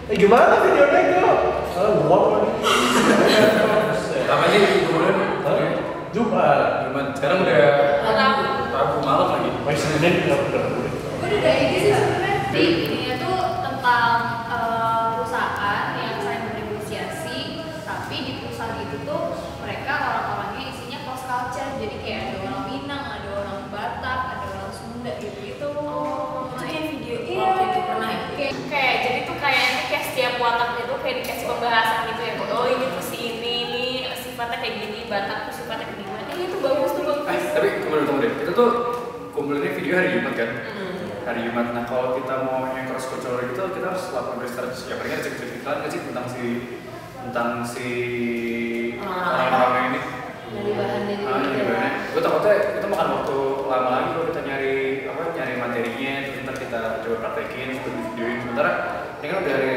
Gimana videonya itu? Nguap lagi. Apa sih kemudian? Jumat. Sekarang udah Rabu malam lagi. Masih Senin udah. Gue udah ide sih sebenarnya. Jadi ininya tuh tentang perusahaan yang saling bernegosiasi, tapi di perusahaan itu tuh mereka orang-orangnya isinya cross culture. Jadi kayak ada orang Minang, ada orang Batak, ada orang Sunda gitu. Itu kayak video waktu itu pernah ya? Kayak jadi tuh kayaknya kayak setiap wataknya tuh kayak dikasih pembahasan gitu ya. Oh ini tuh si ini sifatnya kayak gini, Batak tuh sifatnya kayak gimana. Ini tuh bagus tuh bagus. Tapi kemudian kita tuh kumpulinnya video hari Jumat kan? Hari Jumat. Nah kalau kita mau yang cross cultural gitu kita harus lakukan research. Ya paling cek-cek iklan nggak sih tentang si orang-orang ini. Dari bahannya juga. Dari bahannya. Gue takutnya itu makan waktu lama lagi kalau kita nyari materinya, terus ntar kita coba praktekin, terus videoin. Sementara ini kan udah hari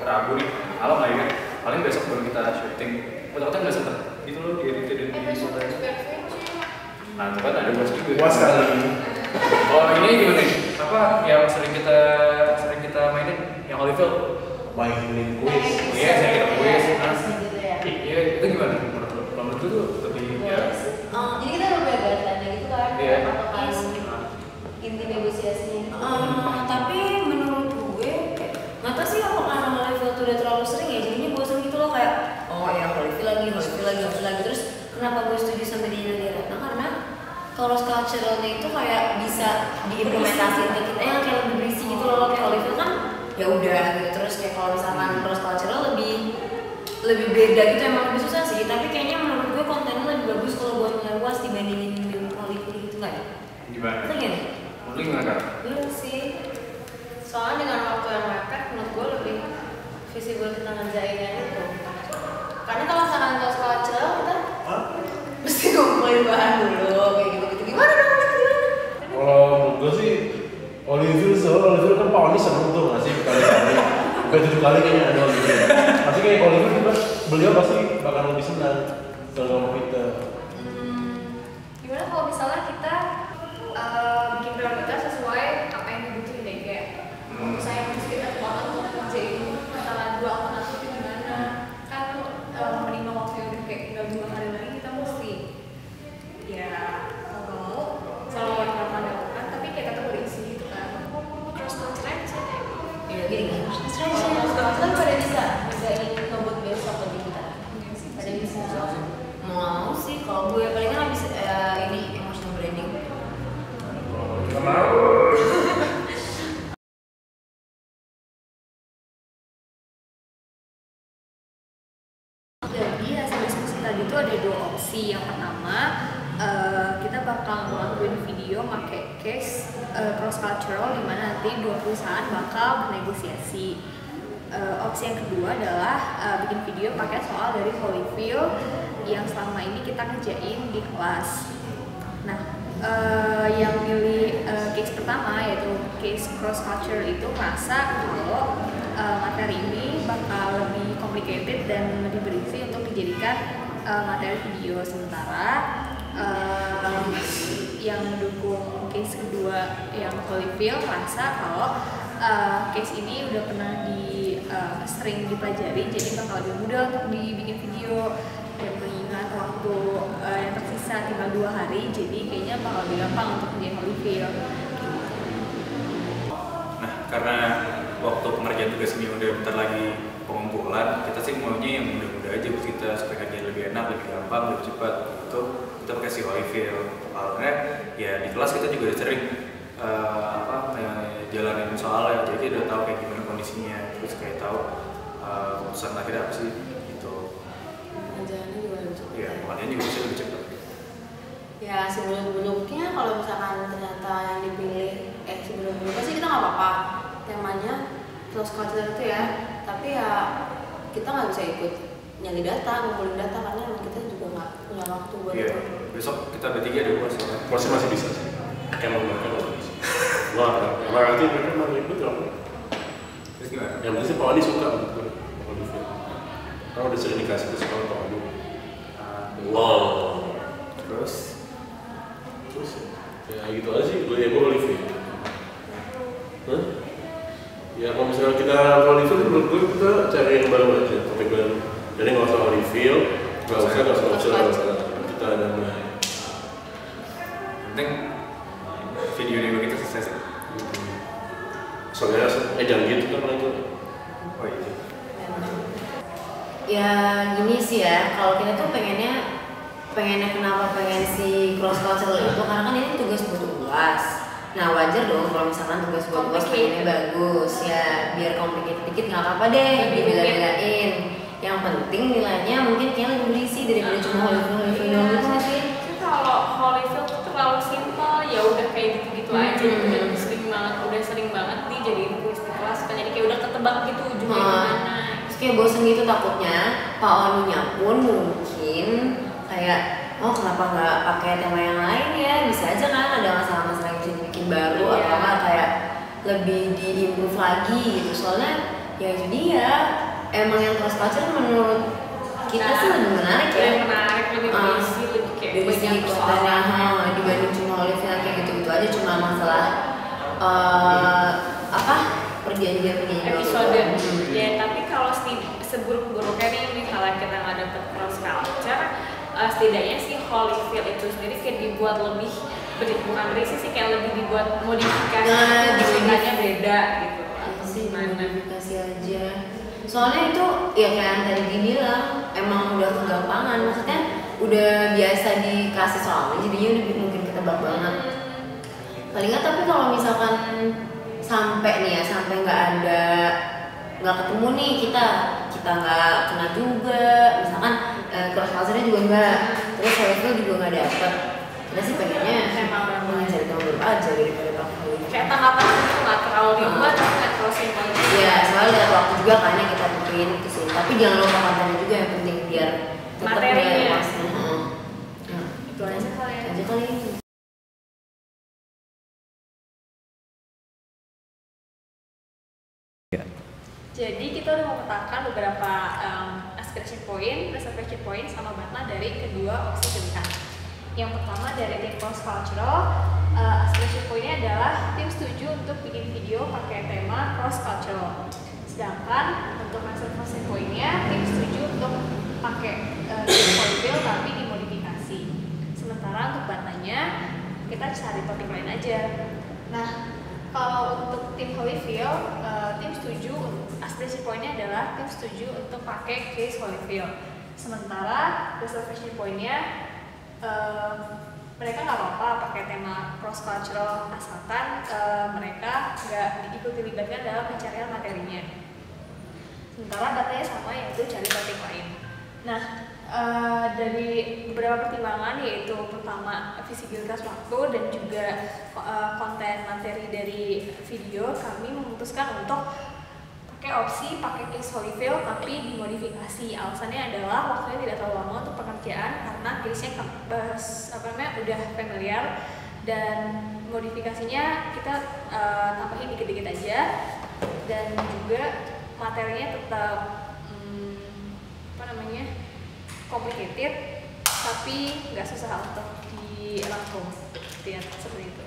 Rabu nih, malam lagi kan. Paling besok baru kita syuting. Gue takutnya nggak sempet gitu loh diedit. Besok juga Nah itu kan ada buas juga. Puas kali. Oh ini gimana nih? Apa yang sering kita mainin? Yang Holyfield? Mainin kuis. Iya, sering kita kuis. Gitu ya. Iya, itu gimana menurut lo? Menurut lo tuh lebih ya. Jadi kita udah punya guideline gitu kan, Iya. patokan inti negosiasinya. Tapi menurut gue, nggak tahu sih apa karena Holyfield tuh udah terlalu sering ya, jadinya bosan gitu loh kayak, oh ya Holyfield lagi, terus kenapa gue setuju sampai dia datang karena cross culturalnya itu kayak bisa diimplementasikan ke kita yang kayak lebih berisi gitu loh, kayak Holyfield kan ya udah gitu, terus kayak kalau misalkan cross cultural lebih beda gitu, emang lebih susah sih, tapi kayaknya menurut gue kontennya lebih bagus kalau buat nilai luas dibandingin Holyfield gitu kan? Gimana? Itu gimana? Menurut lo gimana kan? belum sih. Soalnya dengan waktu yang mepet menurut gue lebih visible kita ngerjainnya itu. Karena kalau misalkan cross cultural kita mesti ngumpulin bahan dulu kayak gitu. Gimana dong? Kalau menurut gue sih Holyfield kan Pak Oni seneng tuh ngasih kali-kali. Sampai 7 kali kayaknya ada Holyfield. Pasti kayak Holyfield juga beliau pasti bakal lebih senang kalau kita. Gimana kalau misalnya kita bikin prioritas sesuai apa yang dibutuhin deh, kayak misalnya mesti kita keuangan untuk kerjain antara dua alternatif itu gimana, kan minimal waktu udah kayak tinggal 2 hari lagi kita mesti ya mau selalu melakukan tapi kayak tetap berisi gitu kan. Cross culture bisa deh. Iya gini. Cross culture pada bisa ini ngebut besok lebih kita. Pada bisa. Mau sih kalau gue paling kan habis ini emotional branding. Jadi hasil diskusi tadi tuh ada 2 opsi. Yang pertama kita bakal ngelakuin video pakai case cross cultural di mana nanti 2 perusahaan bakal bernegosiasi. Opsi yang kedua adalah bikin video pakai soal dari Holyfield yang selama ini kita kerjain di kelas. Nah, yang milih case pertama yaitu case cross culture itu merasa kalau materi ini bakal lebih complicated dan lebih berisi untuk dijadikan materi video, sementara yang mendukung case kedua yang Holyfield merasa kalau case ini udah pernah sering dipelajari, jadi bakal lebih mudah untuk dibikin video dan mengingat waktu yang tersisa tinggal 2 hari, jadi kayaknya bakal lebih gampang untuk menjadi Holyfield. Nah, karena waktu pengerjaan tugas ini udah bentar lagi pengumpulan, kita sih maunya yang mudah-mudah aja buat kita supaya kerjaan lebih enak, lebih gampang, lebih cepat. Itu kita pakai si Holyfield. Karena ya di kelas kita juga udah sering jalanin soalnya, jadi kita udah tahu kayak gimana kondisinya, terus kayak tahu keputusan akhirnya apa sih gitu. Pengerjaannya juga lebih cepat. Iya, pengerjaan juga bisa lebih cepat. Ya sebelum-sebelumnya kalau misalkan ternyata yang dipilih sebelum-sebelumnya sih kita nggak apa-apa temanya cross culture itu ya, tapi ya kita nggak bisa ikut nyari data, ngumpulin data karena emang kita juga nggak punya waktu buat Iya, itu. besok kita bertiga ada uas. Masih bisa sih. Emang mereka masih bisa. Wah, berarti mereka mau ikut dong. Terus gimana? Yang penting sih Pak Oni suka untuk Holyfield. Karena udah sering dikasih ke sekolah Pak Oni. Wow. Terus Ya gitu aja sih, gue Holyfield. Hah? Ya kalau misalnya kita reveal menurut gue kita cari yang baru aja, topik baru. Jadi nggak usah reveal, nggak usah kita ada main. Penting video demo kita selesai sih. Soalnya jangan gitu kan itu. Oh iya. Ya gini sih ya, kalau kita tuh pengennya kenapa pengen si cross cultural itu karena kan ini tugas buat UAS. Nah wajar dong kalau misalkan tugas buat UAS pengennya bagus ya, biar complicated dikit nggak apa-apa deh, dibela-belain. Yang penting nilainya mungkin kayaknya lebih berisi daripada cuma Holyfield gitu nggak sih? Kalau Holyfield tuh terlalu simpel, ya udah kayak gitu-gitu aja, udah sering banget dijadiin kuis di kelas kan, jadi kayak udah ketebak gitu ujungnya gimana. Terus kayak bosen gitu takutnya Pak Oninya pun mungkin kayak kenapa nggak pakai tema yang lain ya, bisa aja kan ada masalah-masalah yang bisa dibikin baru atau apa kayak lebih di-improve lagi gitu. Soalnya ya itu dia, emang yang cross culture menurut kita sih lebih menarik ya, lebih berisi, lebih kayak banyak persoalan dibanding cuma Holyfield kayak gitu-gitu aja, cuma masalah perjanjian episode. Ya tapi kalau seburuk-buruknya nih misalnya kita nggak dapet cross culture, setidaknya sih Holyfield itu sendiri kayak dibuat lebih bukan berisi sih, kayak lebih dibuat modifikasi, ceritanya beda gitu. Sih modifikasi aja. Soalnya itu ya kayak yang tadi dibilang emang udah kegampangan, maksudnya udah biasa dikasih soalnya jadinya udah mungkin ketebak banget. Paling nggak, tapi kalau misalkan sampai nggak ketemu nih kita nggak kena juga, misalkan cross culture-nya juga nggak, terus Holyfield juga nggak dapet, kita sih pengennya cari tahu baru aja daripada pakai kayak tanggapan itu nggak terlalu ribet, nggak terlalu simpel. Iya, soalnya lihat waktu juga kayaknya kita bikin itu sih, tapi jangan lupa kontennya juga yang penting biar materinya. Itu aja kali. Jadi kita udah memetakan beberapa aspiration point, reservation point, sama batna dari kedua opsi pilihan. Yang pertama dari tim cross cultural, aspiration point-nya adalah tim setuju untuk bikin video pakai tema cross cultural. Sedangkan untuk reservation point-nya tim setuju untuk pakai Holyfield tapi dimodifikasi. Sementara untuk batnanya kita cari topik lain aja. Nah, kalau untuk tim Holyfield, tim setuju, aspiration point-nya adalah tim setuju untuk pakai case Holyfield. Sementara reservation point-nya mereka nggak apa-apa pakai tema cross cultural asalkan mereka nggak ikut dilibatkan dalam pencarian materinya. Sementara batanya sama, yaitu cari topik lain. Nah, dari beberapa pertimbangan, yaitu pertama visibilitas waktu dan juga konten materi dari video, kami memutuskan untuk pakai opsi pakai case Holyfield tapi dimodifikasi. Alasannya adalah waktunya tidak terlalu lama untuk pekerjaan karena case-nya udah familiar, dan modifikasinya kita tambahin dikit-dikit aja, dan juga materinya tetap complicated tapi nggak susah untuk dirangkum, seperti itu.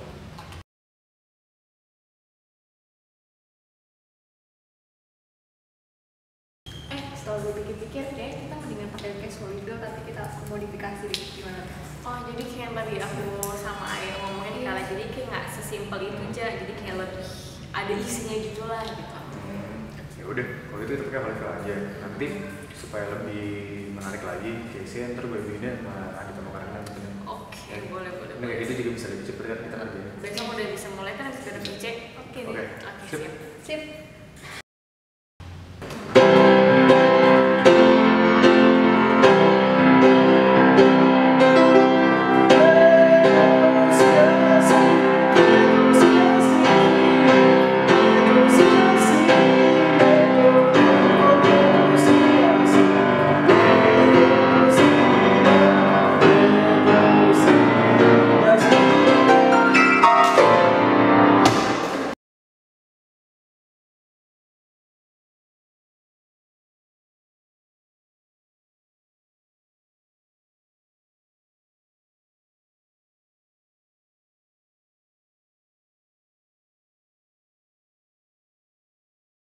Setelah gue pikir-pikir deh, kita mendingan pakai case Holyfield tapi kita modifikasi deh, gimana? Oh, jadi kayak tadi aku sama Ayah ngomongin kali, jadi kayak nggak sesimpel itu aja, jadi kayak lebih ada isinya gitu lah gitu. Ya udah, kalau itu pakai Holyfield aja. Nanti supaya lebih menarik lagi, case-nya ntar gue bikinnya sama Adit sama Karina gitu. Oke, boleh. Nah, kayak gitu juga bisa lebih cepet kan kita kerjain. Besok udah bisa mulai kan, habis dari VC. Oke, Oke. Sip. sip.